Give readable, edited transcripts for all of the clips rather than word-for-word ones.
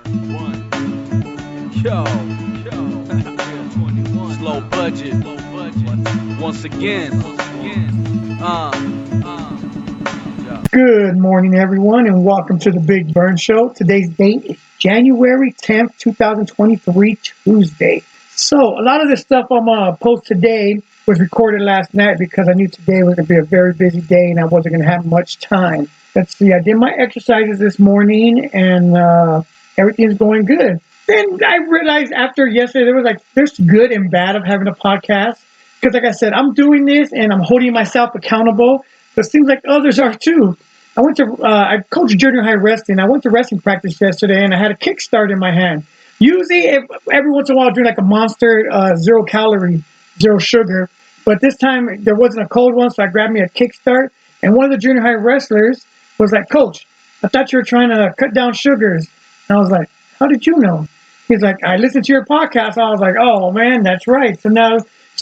Yo, slow budget. Once again. Yeah. Good morning, everyone, and welcome to the Big Burn Show. Today's date is January 10th, 2023, Tuesday. So, a lot of this stuff I'm going to post today was recorded last night because I knew today was going to be a very busy day and I wasn't going to have much time. Let's see, I did my exercises this morning and everything's going good. Then I realized after yesterday, there's good and bad of having a podcast. Because, like I said, I'm doing this and I'm holding myself accountable. But it seems like others are too. I coach junior high wrestling. I went to wrestling practice yesterday and I had a kickstart in my hand. Usually, every once in a while, I drink like a Monster, 0 calorie, zero sugar. But this time, there wasn't a cold one, so I grabbed me a kickstart. And one of the junior high wrestlers was like, "Coach, I thought you were trying to cut down sugars." And I was like, "How did you know?" He's like, "I listened to your podcast." I was like, "Oh, man, that's right." So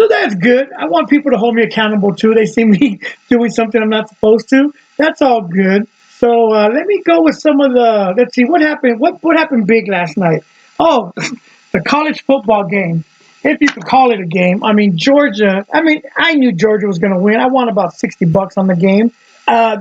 that's good. I want people to hold me accountable too. They see me doing something I'm not supposed to. That's all good. So let me go with some of the. Let's see what happened. What happened big last night? Oh, the college football game, if you could call it a game. I mean, Georgia. I knew Georgia was going to win. I won about $60 on the game.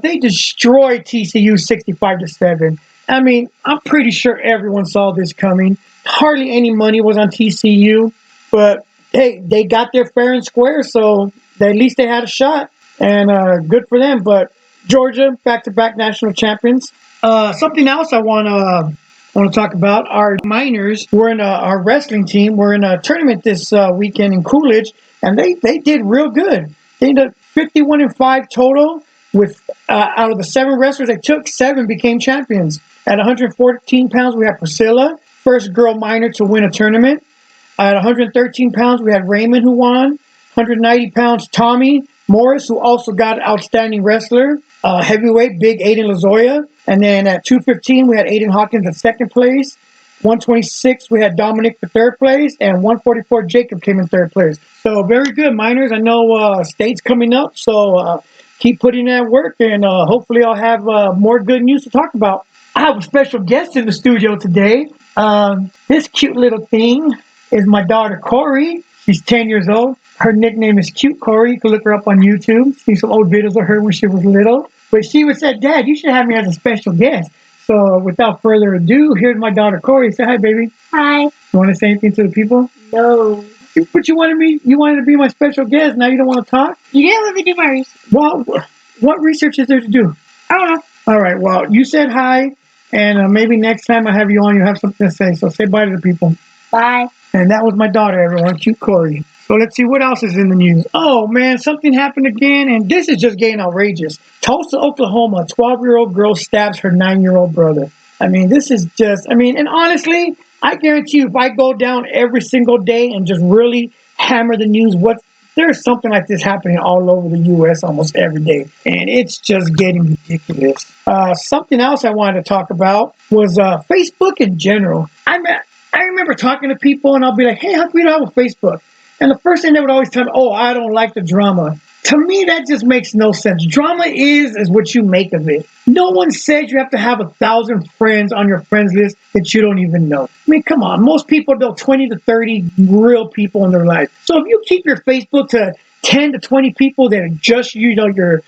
They destroyed TCU 65-7. I'm pretty sure everyone saw this coming. Hardly any money was on TCU, but hey, they got there fair and square, so at least they had a shot, and good for them. But Georgia, back-to-back national champions. Something else I want to talk about. Our minors were in our wrestling team. We're in a tournament this weekend in Coolidge, and they did real good. They did 51-5 total. With out of the 7 wrestlers they took, 7 became champions. At 114 pounds, we had Priscilla, first girl minor to win a tournament. At 113 pounds, we had Raymond, who won. 190 pounds, Tommy Morris, who also got outstanding wrestler. Heavyweight, big Aiden Lazoya. And then at 215, we had Aiden Hawkins at second place. 126, we had Dominic for third place. And 144, Jacob came in third place. So very good, minors. I know state's coming up, so keep putting in that work, and hopefully I'll have more good news to talk about. I have a special guest in the studio today. This cute little thing is my daughter, Corey. She's 10 years old. Her nickname is Cute Corey. You can look her up on YouTube. See some old videos of her when she was little. But she would say, "Dad, you should have me as a special guest." So without further ado, here's my daughter, Corey. Say hi, baby. Hi. You want to say anything to the people? No. But you wanted to be my special guest. Now you don't want to talk? You didn't let me do my research. Well, what research is there to do? I don't know. All right. Well, you said hi, and maybe next time I have you on, you have something to say. So say bye to the people. Bye. And that was my daughter, everyone, Cute Corey. So let's see what else is in the news. Oh, man, something happened again, and this is just getting outrageous. Tulsa, Oklahoma, a 12-year-old girl stabs her 9-year-old brother. This is just, and honestly, I guarantee you, if I go down every single day and just really hammer the news, there's something like this happening all over the U.S. almost every day, and it's just getting ridiculous. Something else I wanted to talk about was Facebook in general. I remember talking to people, and I'll be like, "Hey, how come you don't have a Facebook?" And the first thing they would always tell me, "Oh, I don't like the drama." To me, that just makes no sense. Drama is what you make of it. No one says you have to have 1,000 friends on your friends list that you don't even know. Come on. Most people know 20 to 30 real people in their life. So if you keep your Facebook to 10 to 20 people that are just, your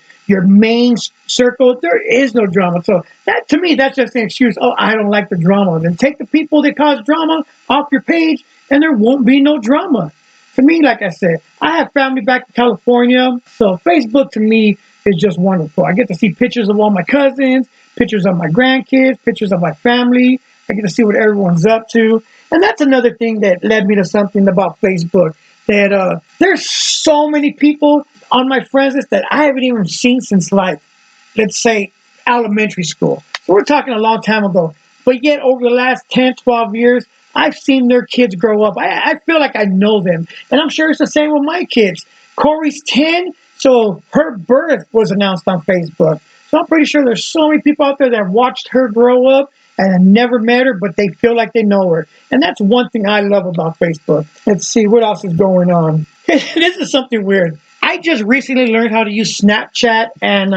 main circle, there is no drama. So that, to me, that's just an excuse. "Oh, I don't like the drama." Then take the people that cause drama off your page and there won't be no drama. To me, like I said, I have family back in California, so Facebook to me is just wonderful. I get to see pictures of all my cousins, pictures of my grandkids, pictures of my family. I get to see what everyone's up to. And that's another thing that led me to something about Facebook, that there's so many people on my friends list that I haven't even seen since, like, let's say, elementary school. So we're talking a long time ago. But yet, over the last 10, 12 years, I've seen their kids grow up. I feel like I know them. And I'm sure it's the same with my kids. Corey's 10, so her birth was announced on Facebook. So I'm pretty sure there's so many people out there that have watched her grow up and have never met her, but they feel like they know her. And that's one thing I love about Facebook. Let's see, what else is going on? This is something weird. I just recently learned how to use Snapchat and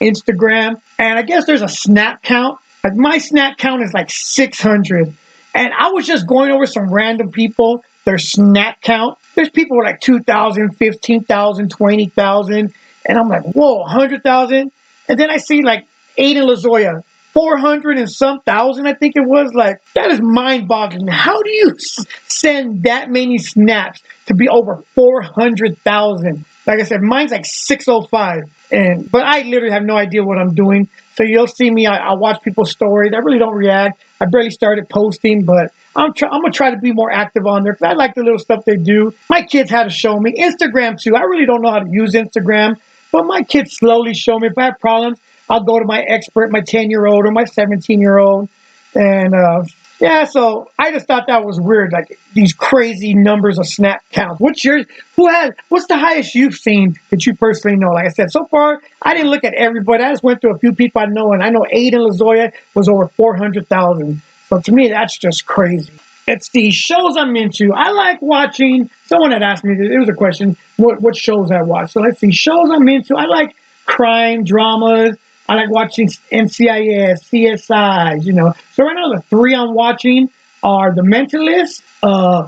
Instagram. And I guess there's a Snap count. Like my Snap count is like 600. And I was just going over some random people, their snap count. There's people with like 2,000, 15,000, 20,000. And I'm like, whoa, 100,000. And then I see like Aiden Lazoya, 400 and some thousand, I think it was. Like, that is mind boggling. How do you send that many snaps to be over 400,000? Like I said, mine's like 605. But I literally have no idea what I'm doing. So you'll see me, I watch people's stories. I really don't react. I barely started posting, but I'm going to try to be more active on there because I like the little stuff they do. My kids had to show me. Instagram, too. I really don't know how to use Instagram, but my kids slowly show me. If I have problems, I'll go to my expert, my 10-year-old or my 17-year-old. And, so I just thought that was weird, like these crazy numbers of snap counts. What's the highest you've seen that you personally know? Like I said, so far, I didn't look at everybody. I just went through a few people I know, and I know Aiden Lazoya was over 400,000. So to me, that's just crazy. It's the shows I'm into. I like watching, someone had asked me, it was a question, what shows I watch. So let's see, shows I'm into. I like crime, dramas. I like watching NCIS, CSI, So right now the three I'm watching are The Mentalist,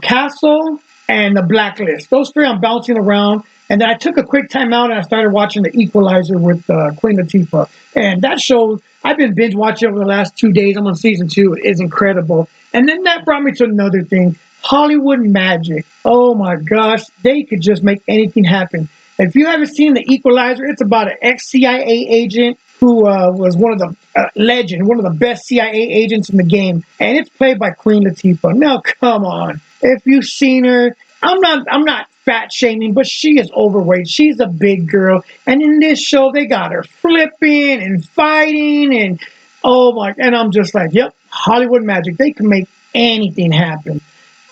Castle, and The Blacklist. Those three I'm bouncing around. And then I took a quick time out and I started watching The Equalizer with Queen Latifah. And that show, I've been binge watching over the last 2 days. I'm on season 2. It is incredible. And then that brought me to another thing, Hollywood Magic. Oh my gosh, they could just make anything happen. If you haven't seen The Equalizer, it's about an ex-CIA agent who was one of one of the best CIA agents in the game, and it's played by Queen Latifah. Now, come on, if you've seen her, I'm not fat shaming, but she is overweight. She's a big girl, and in this show, they got her flipping and fighting, and and I'm just like, yep, Hollywood Magic. They can make anything happen.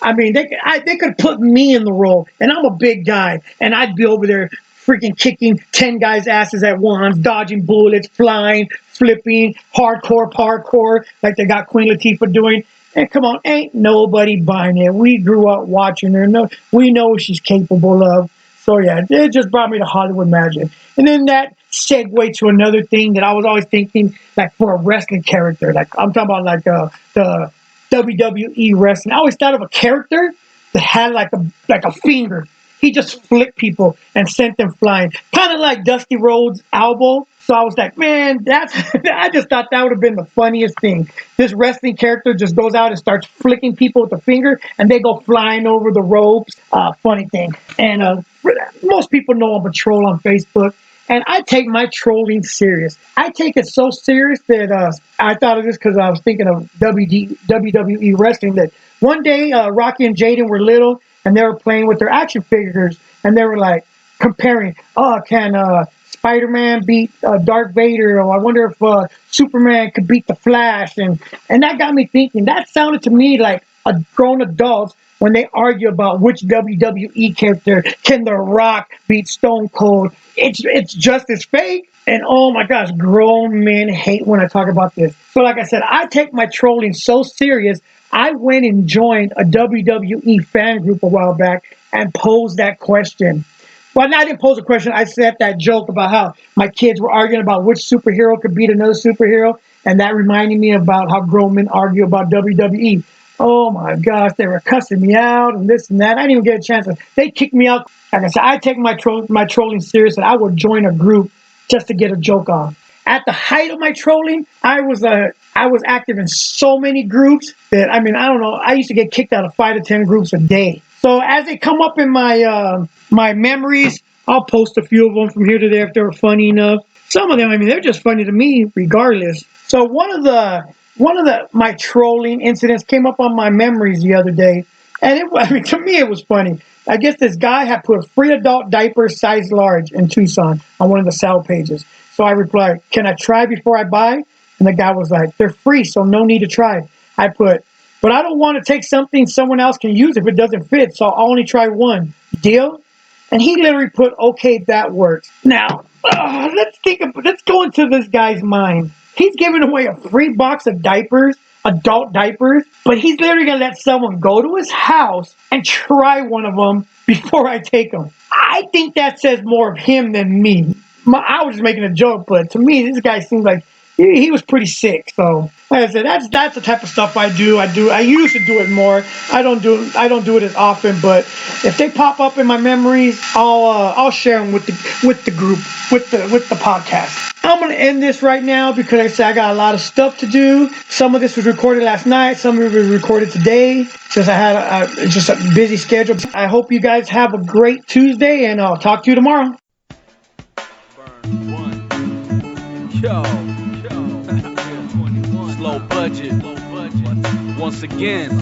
I mean, they could put me in the role, and I'm a big guy, and I'd be over there freaking kicking 10 guys' asses at once, dodging bullets, flying, flipping, hardcore parkour, like they got Queen Latifah doing. And come on, ain't nobody buying it. We grew up watching her. No, we know what she's capable of. So yeah, it just brought me to Hollywood Magic. And then that segue to another thing that I was always thinking, like for a wrestling character. Like I'm talking about like the WWE wrestling. I always thought of a character that had like a finger. He just flipped people and sent them flying. Kind of like Dusty Rhodes' elbow. So I was like, man, I just thought that would have been the funniest thing. This wrestling character just goes out and starts flicking people with the finger, and they go flying over the ropes. Funny thing. And most people know I'm a troll on Facebook. And I take my trolling serious. I take it so serious that I thought of this because I was thinking of WWE wrestling. That one day, Rocky and Jaden were little, and they were playing with their action figures, and they were like comparing, can Spider-Man beat Darth Vader? Or I wonder if Superman could beat the Flash. And that got me thinking. That sounded to me like a grown adults when they argue about which WWE character can The Rock beat Stone Cold. It's just as fake. And oh my gosh, grown men hate when I talk about this. So like I said, I take my trolling so serious. I went and joined a WWE fan group a while back and posed that question. Well, I didn't pose a question. I said that joke about how my kids were arguing about which superhero could beat another superhero. And that reminded me about how grown men argue about WWE. Oh my gosh, they were cussing me out and this and that. I didn't even get a chance. They kicked me out. Like I said, I take my trolling serious, and I would join a group just to get a joke on. At the height of my trolling, I was active in so many groups that, I don't know, I used to get kicked out of 5 to 10 groups a day. So as they come up in my my memories, I'll post a few of them from here to there if they were funny enough. Some of them, they're just funny to me regardless. So one of my trolling incidents came up on my memories the other day, and to me it was funny. I guess this guy had put free adult diapers size large in Tucson on one of the sale pages. So I replied, "Can I try before I buy?" And the guy was like, "They're free, so no need to try." I put, "But I don't want to take something someone else can use if it doesn't fit, so I'll only try one. Deal?" And he literally put, "Okay, that works." Now, let's go into this guy's mind. He's giving away a free box of diapers, adult diapers, but he's literally going to let someone go to his house and try one of them before I take them. I think that says more of him than me. I was just making a joke, but to me, this guy seems like he was pretty sick. So Like I said, that's the type of stuff I do. I used to do it more. I don't do it as often. But if they pop up in my memories, I'll share them with the group, with the podcast. I'm gonna end this right now because like I said I got a lot of stuff to do. Some of this was recorded last night. Some of it was recorded today since I had just a busy schedule. I hope you guys have a great Tuesday, and I'll talk to you tomorrow. Burn one. Yo. Yeah, 21. Slow budget. Once again.